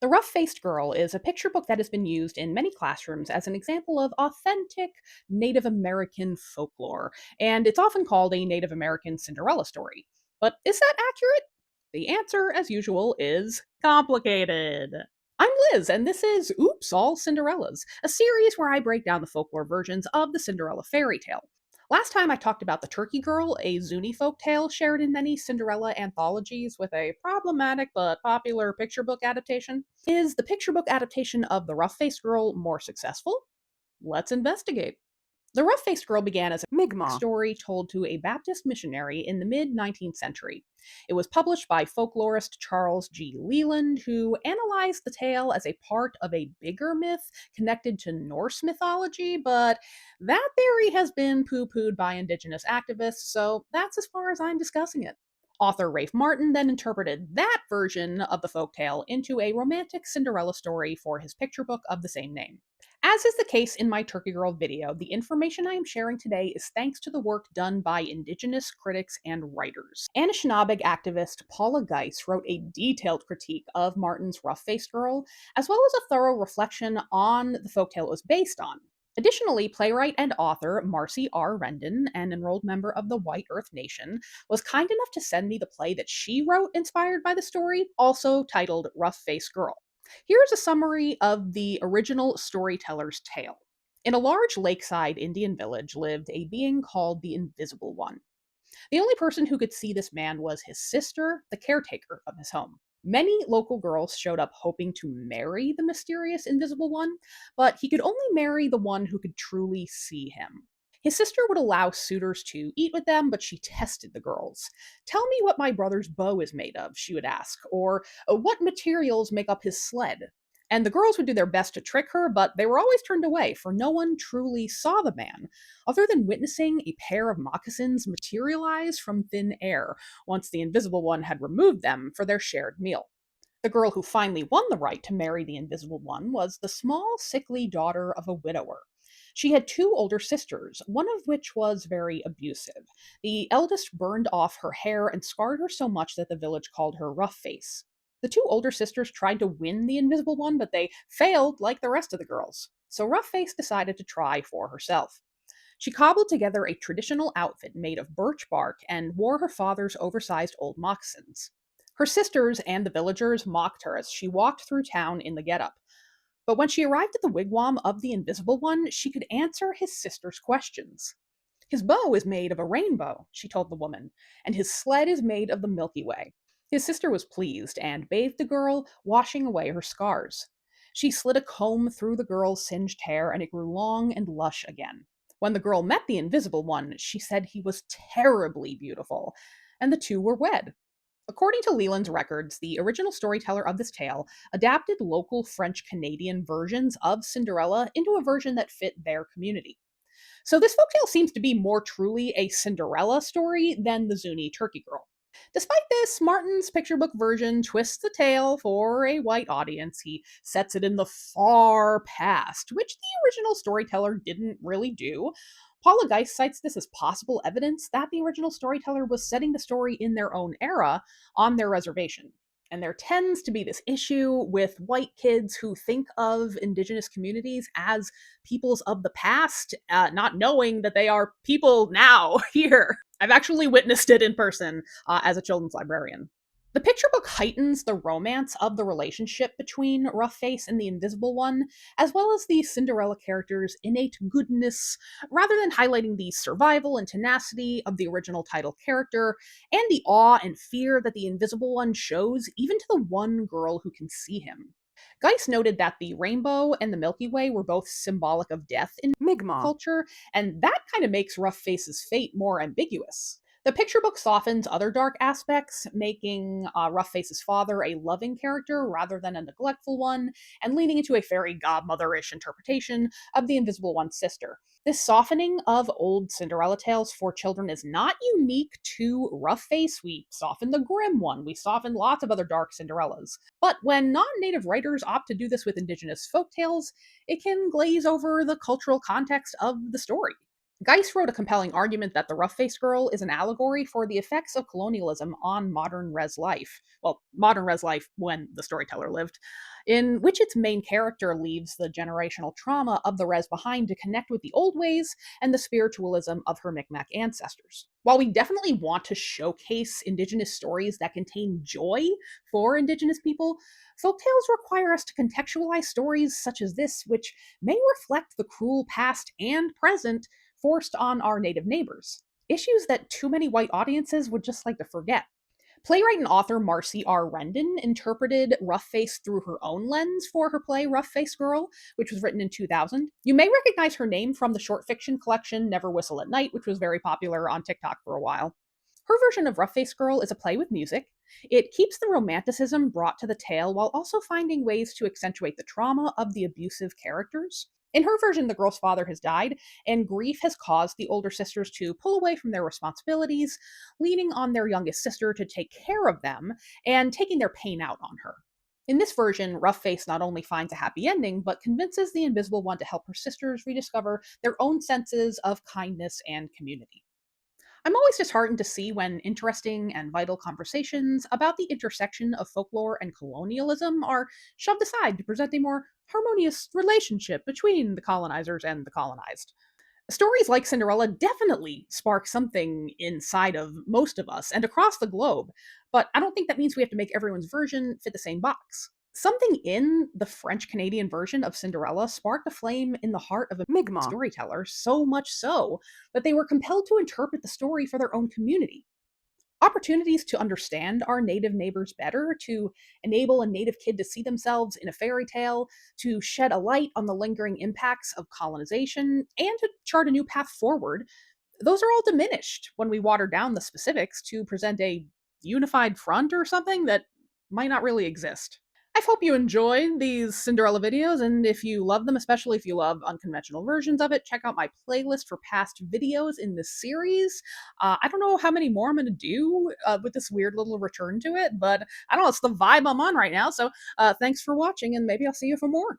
The Rough-Faced Girl is a picture book that has been used in many classrooms as an example of authentic Native American folklore, and it's often called a Native American Cinderella story. But is that accurate? The answer, as usual, is complicated. I'm Liz, and this is Oops, All Cinderellas, a series where I break down the folklore versions of the Cinderella fairy tale. Last time I talked about the Turkey Girl, a Zuni folktale shared in many Cinderella anthologies with a problematic but popular picture book adaptation. Is the picture book adaptation of The Rough-Faced Girl more successful? Let's investigate. The Rough-Faced Girl began as a Mi'kmaq. story told to a Baptist missionary in the mid 19th century. It was published by folklorist Charles G. Leland, who analyzed the tale as a part of a bigger myth connected to Norse mythology, but that theory has been poo pooed by indigenous activists, so that's as far as I'm discussing it. Author Rafe Martin then interpreted that version of the folktale into a romantic Cinderella story for his picture book of the same name. As is the case in my Turkey Girl video, the information I am sharing today is thanks to the work done by Indigenous critics and writers. Anishinaabe activist Paula Geis wrote a detailed critique of Martin's Rough-Faced Girl, as well as a thorough reflection on the folktale it was based on. Additionally, playwright and author Marcie R. Rendon, an enrolled member of the White Earth Nation, was kind enough to send me the play that she wrote inspired by the story, also titled Rough-Faced Girl. Here's a summary of the original storyteller's tale. In a large lakeside Indian village lived a being called the Invisible One. The only person who could see this man was his sister, the caretaker of his home. Many local girls showed up hoping to marry the mysterious Invisible One, but he could only marry the one who could truly see him. His sister would allow suitors to eat with them, but she tested the girls. Tell me what my brother's bow is made of, she would ask, or what materials make up his sled. And the girls would do their best to trick her, but they were always turned away, for no one truly saw the man, other than witnessing a pair of moccasins materialize from thin air once the Invisible One had removed them for their shared meal. The girl who finally won the right to marry the Invisible One was the small, sickly daughter of a widower. She had two older sisters, one of which was very abusive. The eldest burned off her hair and scarred her so much that the village called her Rough Face. The two older sisters tried to win the Invisible One, but they failed like the rest of the girls. So Rough Face decided to try for herself. She cobbled together a traditional outfit made of birch bark and wore her father's oversized old moccasins. Her sisters and the villagers mocked her as she walked through town in the getup. But when she arrived at the wigwam of the Invisible One, she could answer his sister's questions. His bow is made of a rainbow, she told the woman, and his sled is made of the Milky Way. His sister was pleased and bathed the girl, washing away her scars. She slid a comb through the girl's singed hair, and it grew long and lush again. When the girl met the Invisible One, she said he was terribly beautiful, and the two were wed. According to Leland's records, the original storyteller of this tale adapted local French Canadian versions of Cinderella into a version that fit their community. So this folktale seems to be more truly a Cinderella story than the Zuni Turkey Girl. Despite this, Martin's picture book version twists the tale for a white audience. He sets it in the far past, which the original storyteller didn't really do. Paula Geist cites this as possible evidence that the original storyteller was setting the story in their own era on their reservation. And there tends to be this issue with white kids who think of indigenous communities as peoples of the past, not knowing that they are people now, here. I've actually witnessed it in person as a children's librarian. The picture book heightens the romance of the relationship between Rough Face and the Invisible One, as well as the Cinderella character's innate goodness, rather than highlighting the survival and tenacity of the original title character, and the awe and fear that the Invisible One shows even to the one girl who can see him. Geis noted that the rainbow and the Milky Way were both symbolic of death in Mi'kmaq. culture, and that kind of makes Rough Face's fate more ambiguous. The picture book softens other dark aspects, making Rough Face's father a loving character rather than a neglectful one, and leaning into a fairy godmother-ish interpretation of the Invisible One's sister. This softening of old Cinderella tales for children is not unique to Rough Face. We softened the Grim one, we softened lots of other dark Cinderellas. But when non-native writers opt to do this with indigenous folktales, it can glaze over the cultural context of the story. Geis wrote a compelling argument that the rough faced girl is an allegory for the effects of colonialism on modern res life. Well, modern res life when the storyteller lived, in which its main character leaves the generational trauma of the res behind to connect with the old ways and the spiritualism of her Micmac ancestors. While we definitely want to showcase Indigenous stories that contain joy for Indigenous people, folktales require us to contextualize stories such as this, which may reflect the cruel past and present forced on our native neighbors. Issues that too many white audiences would just like to forget. Playwright and author Marcie R. Rendon interpreted Rough Face through her own lens for her play Rough Face Girl, which was written in 2000. You may recognize her name from the short fiction collection Never Whistle at Night, which was very popular on TikTok for a while. Her version of Rough Face Girl is a play with music. It keeps the romanticism brought to the tale while also finding ways to accentuate the trauma of the abusive characters. In her version, the girl's father has died, and grief has caused the older sisters to pull away from their responsibilities, leaning on their youngest sister to take care of them and taking their pain out on her. In this version, Rough Face not only finds a happy ending, but convinces the Invisible One to help her sisters rediscover their own senses of kindness and community. I'm always disheartened to see when interesting and vital conversations about the intersection of folklore and colonialism are shoved aside to present a more harmonious relationship between the colonizers and the colonized. Stories like Cinderella definitely spark something inside of most of us and across the globe, but I don't think that means we have to make everyone's version fit the same box. Something in the French Canadian version of Cinderella sparked a flame in the heart of a Mi'kmaq. storyteller, so much so that they were compelled to interpret the story for their own community. Opportunities to understand our native neighbors better, to enable a native kid to see themselves in a fairy tale, to shed a light on the lingering impacts of colonization, and to chart a new path forward, those are all diminished when we water down the specifics to present a unified front or something that might not really exist. I hope you enjoyed these Cinderella videos, and if you love them, especially if you love unconventional versions of it, check out my playlist for past videos in this series. I don't know how many more I'm going to do with this weird little return to it, but I don't know, it's the vibe I'm on right now. So thanks for watching, and maybe I'll see you for more.